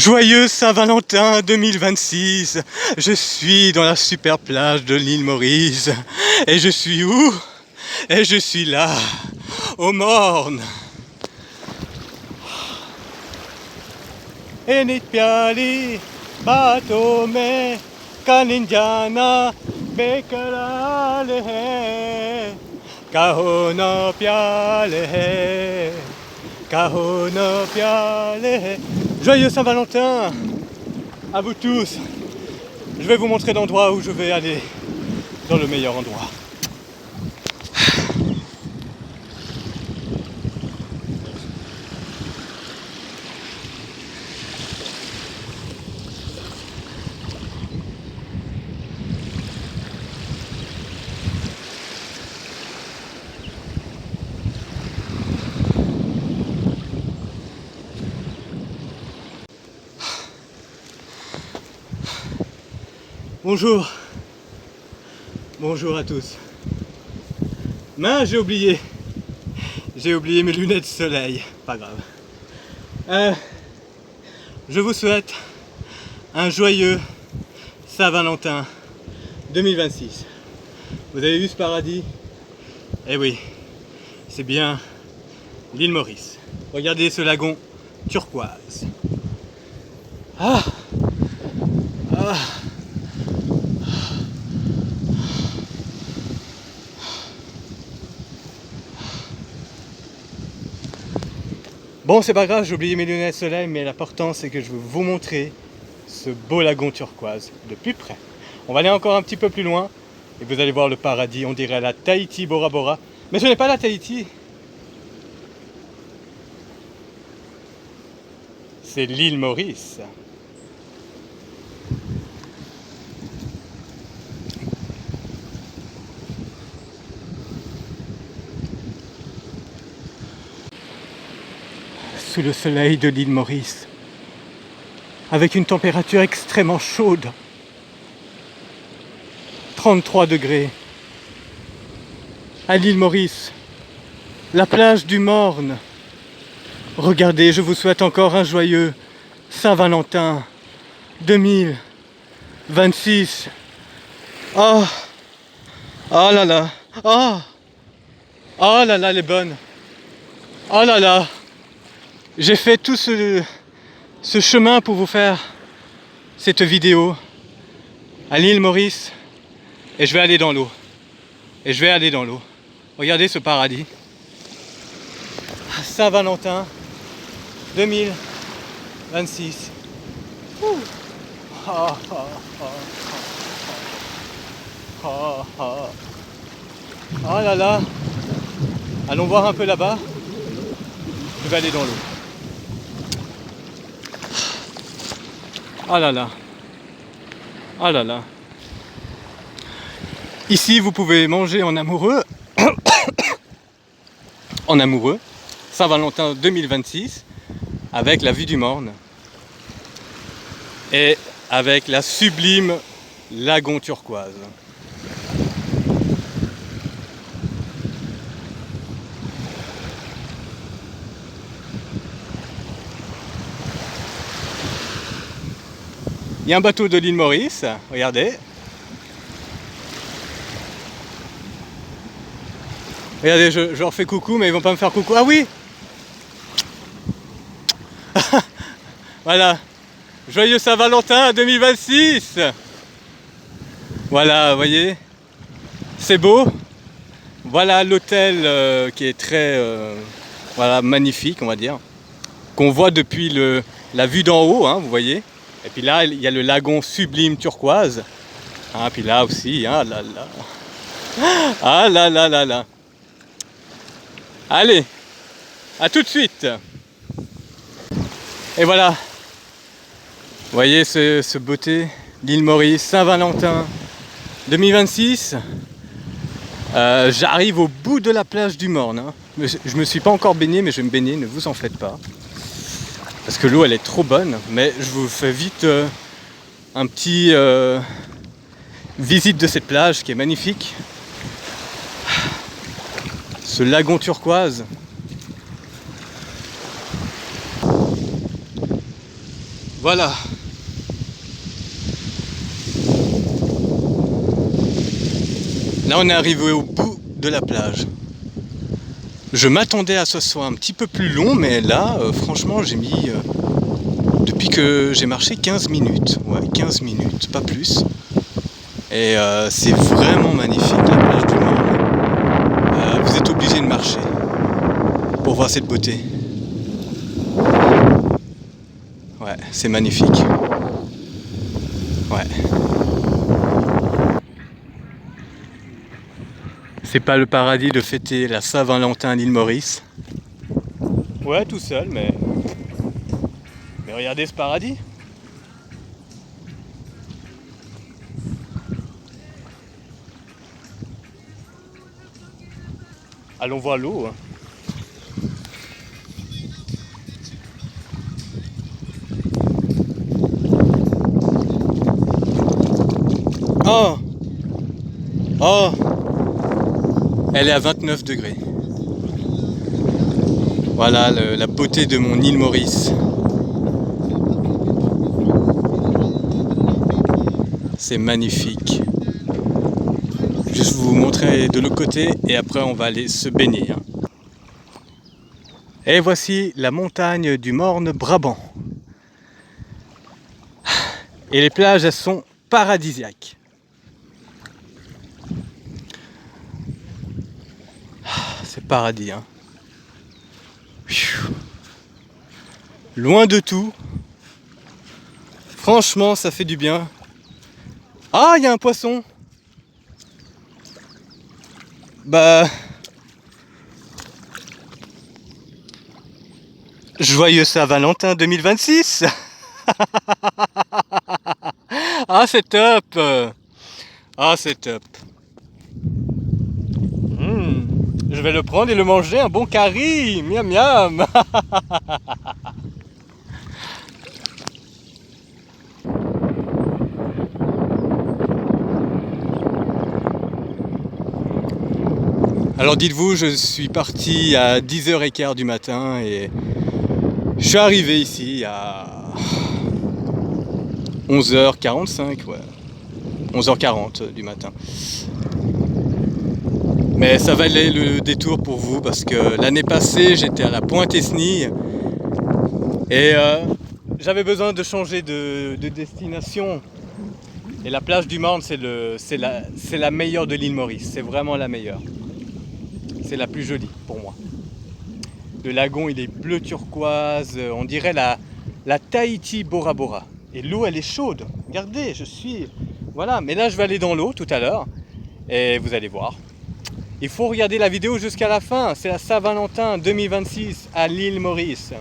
Joyeux Saint-Valentin 2026. Je suis dans la super plage de l'île Maurice. Et je suis où? Et je suis là, au Morne. Inipiali, Batome, Kanindiana, Bekalale, Kahona Piale, Kahona Piale. Joyeux Saint-Valentin à vous tous. Je vais vous montrer l'endroit où je vais aller, dans le meilleur endroit. Bonjour. Bonjour à tous. Mince, j'ai oublié mes lunettes de soleil. Pas grave. Je vous souhaite un joyeux Saint-Valentin 2026. Vous avez vu ce paradis? Eh oui, c'est bien l'île Maurice. Regardez ce lagon turquoise. Ah, ah. Bon, c'est pas grave, j'ai oublié mes lunettes de soleil, mais l'important c'est que je veux vous montrer ce beau lagon turquoise de plus près. On va aller encore un petit peu plus loin et vous allez voir le paradis, on dirait la Tahiti Bora Bora. Mais ce n'est pas la Tahiti, c'est l'île Maurice. Sous le soleil de l'île Maurice, avec une température extrêmement chaude, 33 degrés, à l'île Maurice, la plage du Morne. Regardez, je vous souhaite encore un joyeux Saint-Valentin 2026. Oh, oh là là, oh, oh là là, elle est bonne. Oh là là. J'ai fait tout ce chemin pour vous faire cette vidéo à l'île Maurice et je vais aller dans l'eau. Et je vais aller dans l'eau. Regardez ce paradis. Saint-Valentin 2026. Oh, oh, oh, oh, oh. Oh là là. Allons voir un peu là-bas. Je vais aller dans l'eau. Oh là là. Oh là là. Ici, vous pouvez manger en amoureux. En amoureux. Saint-Valentin 2026. Avec la vue du Morne. Et avec la sublime lagon turquoise. Il y a un bateau de l'île Maurice, regardez. Regardez, je leur fais coucou, mais ils vont pas me faire coucou. Ah oui. Voilà. Joyeux Saint-Valentin 2026. Voilà, vous voyez. C'est beau. Voilà l'hôtel qui est très voilà, magnifique, on va dire. Qu'on voit depuis la vue d'en haut, hein, vous voyez. Et puis là, il y a le lagon sublime turquoise. Ah, puis là aussi, ah là là. Ah là là là là. Allez, à tout de suite. Et voilà. Vous voyez ce beauté, l'île Maurice, Saint-Valentin 2026. J'arrive au bout de la plage du Morne. Hein. Je me suis pas encore baigné, mais je vais me baigner, ne vous en faites pas. Parce que l'eau elle est trop bonne, mais je vous fais vite un petit visite de cette plage qui est magnifique. Ce lagon turquoise. Voilà. Là on est arrivé au bout de la plage. Je m'attendais à ce que ce soit un petit peu plus long, mais là franchement j'ai mis depuis que j'ai marché 15 minutes. Ouais, 15 minutes, pas plus. Et c'est vraiment magnifique la plage du Marne. Vous êtes obligé de marcher pour voir cette beauté. Ouais, c'est magnifique. Ouais. C'est pas le paradis de fêter la Saint-Valentin à l'île Maurice. Ouais, tout seul, mais regardez ce paradis. Allons voir l'eau. Hein. Oh! Oh! Elle est à 29 degrés. Voilà la beauté de mon île Maurice. C'est magnifique. Juste vous montrer de l'autre côté et après on va aller se baigner. Hein. Et voici la montagne du Morne-Brabant. Et les plages, elles sont paradisiaques. C'est paradis, hein. Loin de tout. Franchement, ça fait du bien. Ah, il y a un poisson. Bah... Joyeux Saint-Valentin 2026. Ah, c'est top. Ah, c'est top. Je vais le prendre et le manger, un bon curry. Miam miam. Alors dites-vous, je suis parti à 10h15 du matin et je suis arrivé ici à 11h45, ouais. 11h40 du matin. Mais ça valait le détour pour vous parce que l'année passée j'étais à la Pointe-Esnille et j'avais besoin de changer de destination. Et la plage du Marne c'est la meilleure de l'île Maurice, c'est vraiment la meilleure. C'est la plus jolie pour moi. Le lagon il est bleu turquoise, on dirait la Tahiti Bora Bora. Et l'eau elle est chaude, regardez je suis... Voilà, mais là je vais aller dans l'eau tout à l'heure et vous allez voir. Il faut regarder la vidéo jusqu'à la fin, c'est la Saint-Valentin 2026 à l'île Maurice.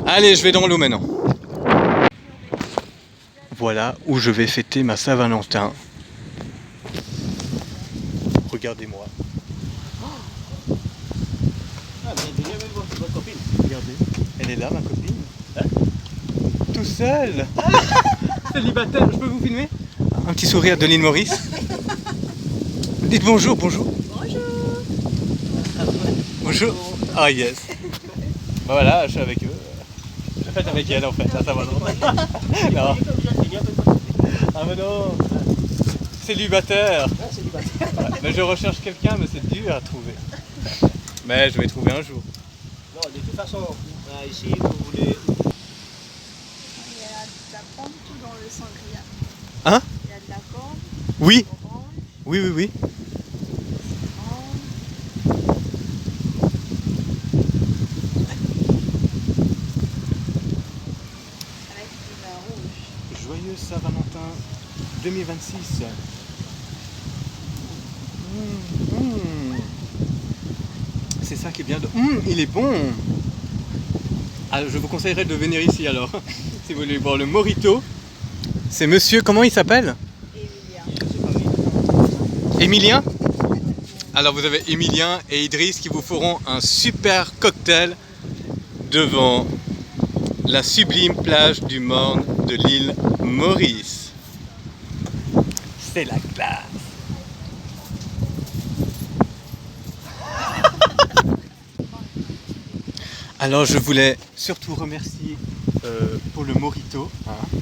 Allez, je vais dans l'eau maintenant. Voilà où je vais fêter ma Saint-Valentin. Regardez-moi. Regardez, elle est là ma copine. Hein? Tout seul. Célibataire, je peux vous filmer? Un petit sourire de l'île Maurice. Dites bonjour, bonjour. Bonjour. Bonjour. Ah yes. Bah voilà, je suis avec eux. Je fête avec elle en fait, là ça va non. Non. Ah mais non. Célibataire. Ouais, mais je recherche quelqu'un mais c'est dur à trouver. Mais je vais trouver un jour. Non, de toute façon, ici, vous voulez... Il y a de la pomme tout dans le sangria. Hein? Il y a de la pomme, Oui. orange, Oui, oui, oui. orange. Avec du vin rouge. Joyeux Saint-Valentin 2026. C'est ça qui est bien de... il est bon. Alors, je vous conseillerais de venir ici alors. Si vous voulez boire le Morito. C'est monsieur, comment il s'appelle? Emilien. Émilien? Alors vous avez Émilien et Idriss qui vous feront un super cocktail devant la sublime plage du Morne de l'île Maurice. C'est la classe. Alors je voulais surtout remercier pour le Morito. Hein.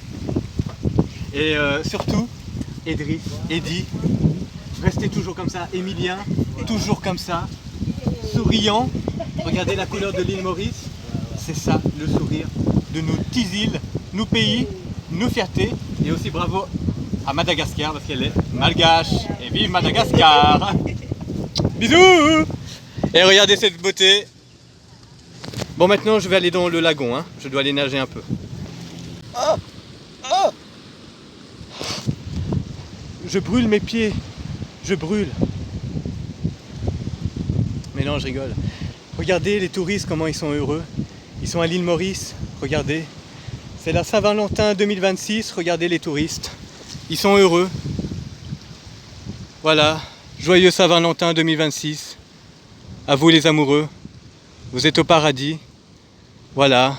Et surtout, Eddy, restez toujours comme ça. Emilien, toujours comme ça. Souriant. Regardez la couleur de l'île Maurice. C'est ça, le sourire de nos petites îles, nos pays, nos fiertés. Et aussi bravo à Madagascar parce qu'elle est malgache. Et vive Madagascar! Bisous! Et regardez cette beauté. Bon, maintenant je vais aller dans le lagon, hein. Je dois aller nager un peu. Oh, oh, je brûle mes pieds. Je brûle. Mais non, je rigole. Regardez les touristes, comment ils sont heureux. Ils sont à l'île Maurice, regardez. C'est la Saint-Valentin 2026, regardez les touristes. Ils sont heureux. Voilà, joyeux Saint-Valentin 2026. À vous les amoureux. Vous êtes au paradis. Voilà.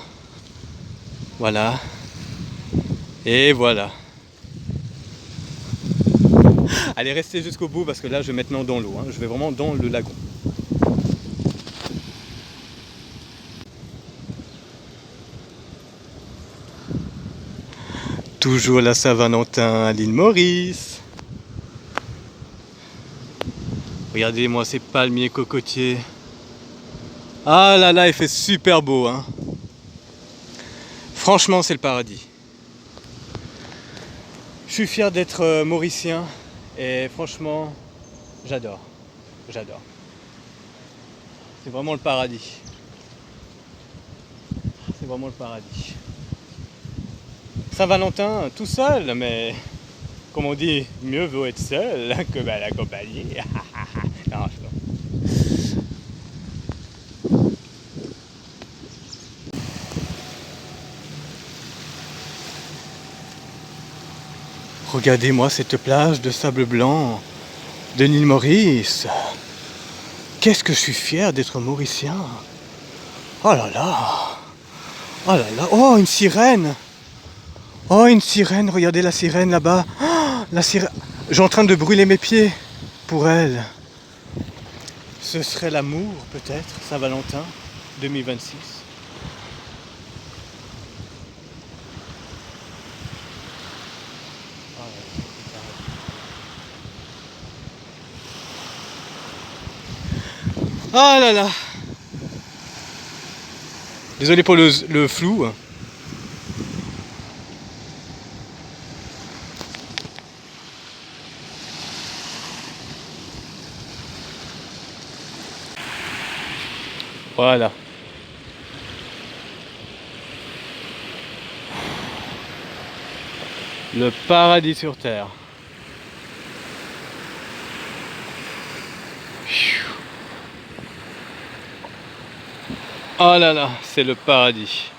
Voilà. Et voilà. Allez, restez jusqu'au bout parce que là, je vais maintenant dans l'eau. Hein. Je vais vraiment dans le lagon. Toujours la Saint-Valentin à l'île Maurice. Regardez-moi ces palmiers cocotiers. Ah là là, il fait super beau, hein. Franchement, c'est le paradis. Je suis fier d'être mauricien et franchement, j'adore. J'adore. C'est vraiment le paradis. C'est vraiment le paradis. Saint-Valentin, tout seul, mais comme on dit, mieux vaut être seul que mal accompagné. Non, je sais pas. Regardez-moi cette plage de sable blanc de l'île Maurice. Qu'est-ce que je suis fier d'être mauricien. Oh là là. Oh là là. Oh, une sirène. Oh, une sirène. Regardez la sirène là-bas. Oh, la sirène. J'ai en train de brûler mes pieds pour elle. Ce serait l'amour, peut-être, Saint-Valentin 2026. Ah là là. Désolé pour le flou. Voilà. Le paradis sur terre. Oh là là, c'est le paradis.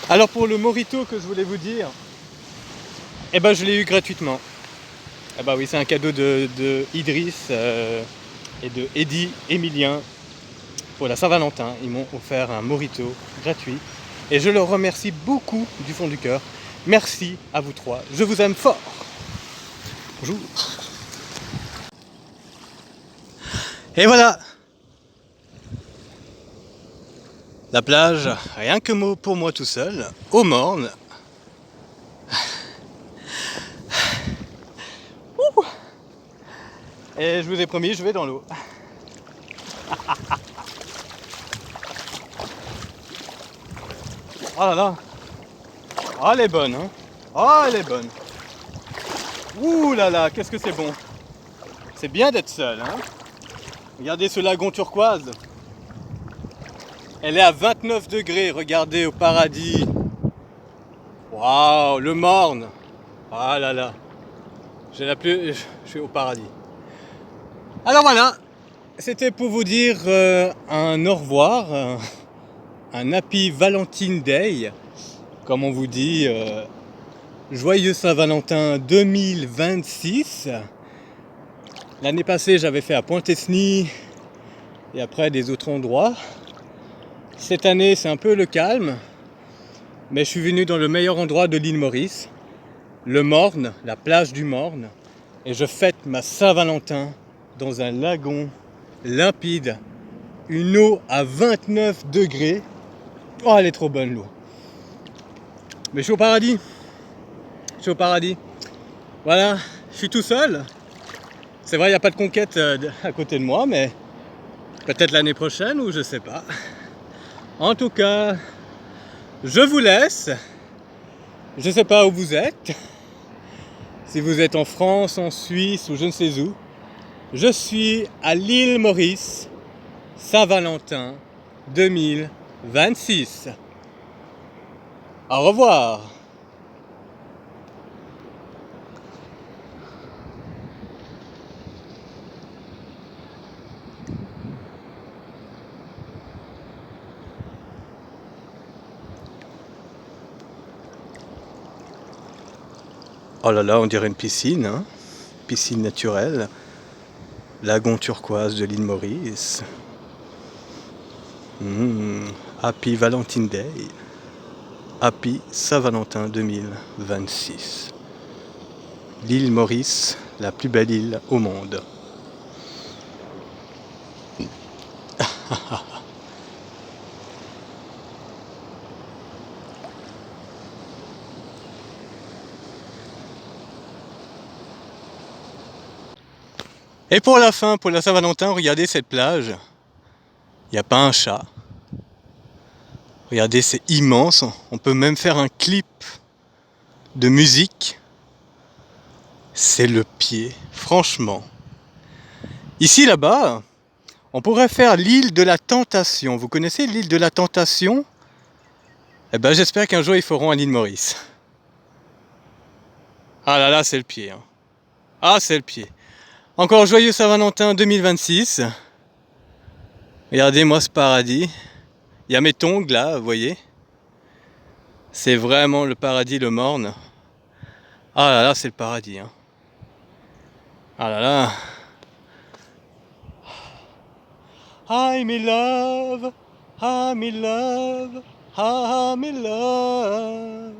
Alors pour le Morito que je voulais vous dire, eh ben je l'ai eu gratuitement. Eh ben oui, c'est un cadeau de Idriss et de Eddy Emilien pour la Saint-Valentin. Ils m'ont offert un Morito gratuit et je leur remercie beaucoup du fond du cœur. Merci à vous trois, je vous aime fort. Bonjour. Et voilà. La plage, rien que pour moi tout seul, au Morne. Et je vous ai promis, je vais dans l'eau. Oh là là. Oh, elle est bonne, hein. Oh, elle est bonne. Ouh là là, qu'est-ce que c'est bon. C'est bien d'être seul, hein. Regardez ce lagon turquoise. Elle est à 29 degrés, regardez au paradis. Waouh, le Morne. Ah là là. Je suis au paradis. Alors voilà, c'était pour vous dire un au revoir, un Happy Valentine Day, comme on vous dit, joyeux Saint-Valentin 2026. L'année passée, j'avais fait à Pointe-Esny et après des autres endroits. Cette année, c'est un peu le calme, mais je suis venu dans le meilleur endroit de l'île Maurice, le Morne, la plage du Morne, et je fête ma Saint-Valentin dans un lagon limpide une eau à 29 degrés. Oh, elle est trop bonne l'eau. Mais je suis au paradis. Je suis au paradis. Voilà, je suis tout seul. C'est vrai, il n'y a pas de conquête à côté de moi, mais peut-être l'année prochaine ou je sais pas. En tout cas, je vous laisse. Je ne sais pas où vous êtes. Si vous êtes en France, en Suisse ou je ne sais où. Je suis à l'île Maurice, Saint-Valentin 2026. Au revoir. Oh là là, on dirait une piscine, hein? Piscine naturelle. Lagon turquoise de l'île Maurice. Happy Valentine Day. Happy Saint-Valentin 2026. L'île Maurice, la plus belle île au monde. Et pour la fin, pour la Saint-Valentin, regardez cette plage. Il n'y a pas un chat. Regardez, c'est immense. On peut même faire un clip de musique. C'est le pied, franchement. Ici, là-bas, on pourrait faire l'île de la Tentation. Vous connaissez l'île de la Tentation? Eh ben, j'espère qu'un jour, ils feront à l'île Maurice. Ah là là, c'est le pied. Hein. Ah, c'est le pied. Encore joyeux Saint-Valentin 2026. Regardez-moi ce paradis. Il y a mes tongs là, vous voyez. C'est vraiment le paradis, le morne. Ah là là, c'est le paradis. Hein. Ah là là. I'm in love, I'm in love, I'm in love.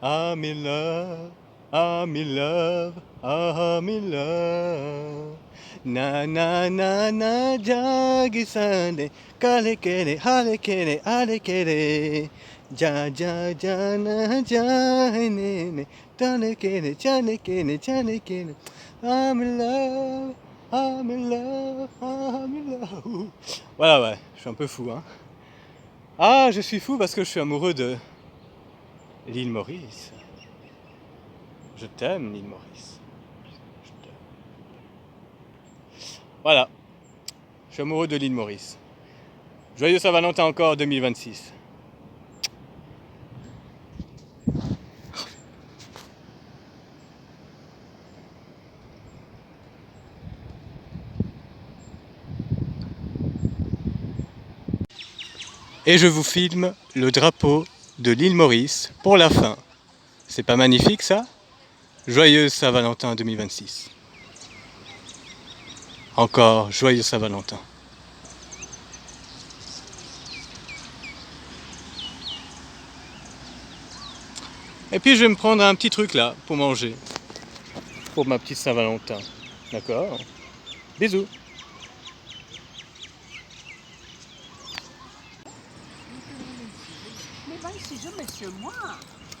I'm in love, I'm in love, I'm in love. Na na na na jagi sande, kale kere, hale kere, ale kere. Ja ja ja na ja ne ne, tane kere, chane kere, chane kere. I'm in love, I'm in love, I'm in love. Voilà, ouais, je suis un peu fou, hein. Ah, je suis fou parce que je suis amoureux de l'île Maurice. Je t'aime, l'île Maurice. Je t'aime. Voilà, je suis amoureux de l'île Maurice. Joyeux Saint-Valentin encore 2026. Et je vous filme le drapeau de l'île Maurice pour la fin. C'est pas magnifique ça? Joyeux Saint-Valentin 2026. Encore joyeux Saint-Valentin. Et puis je vais me prendre un petit truc là pour manger. Pour ma petite Saint-Valentin. D'accord? Bisous. Mais ben, si je mets sur moi,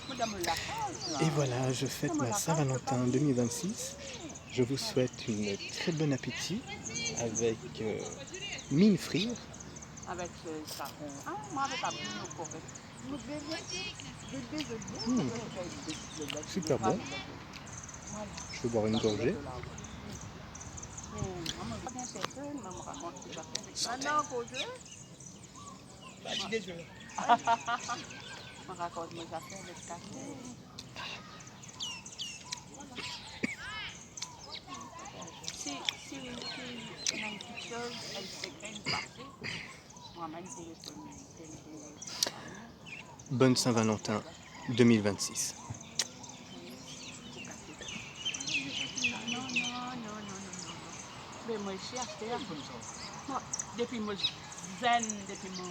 madame la case, Et voilà, je fête ma Saint-Valentin 2026. Je vous souhaite une très bon appétit avec mine frire. avec ça. Ah, moi, avec la boule au correct. Super bon. Je vais boire une gorgée. On raconte mes affaires avec café. Si on a une petite chose, elle sait qu'elle passée, moi-même, pour le Bonne Saint-Valentin 2026. non. Mais moi, je suis à faire. Moi, depuis moi, zen, depuis moi.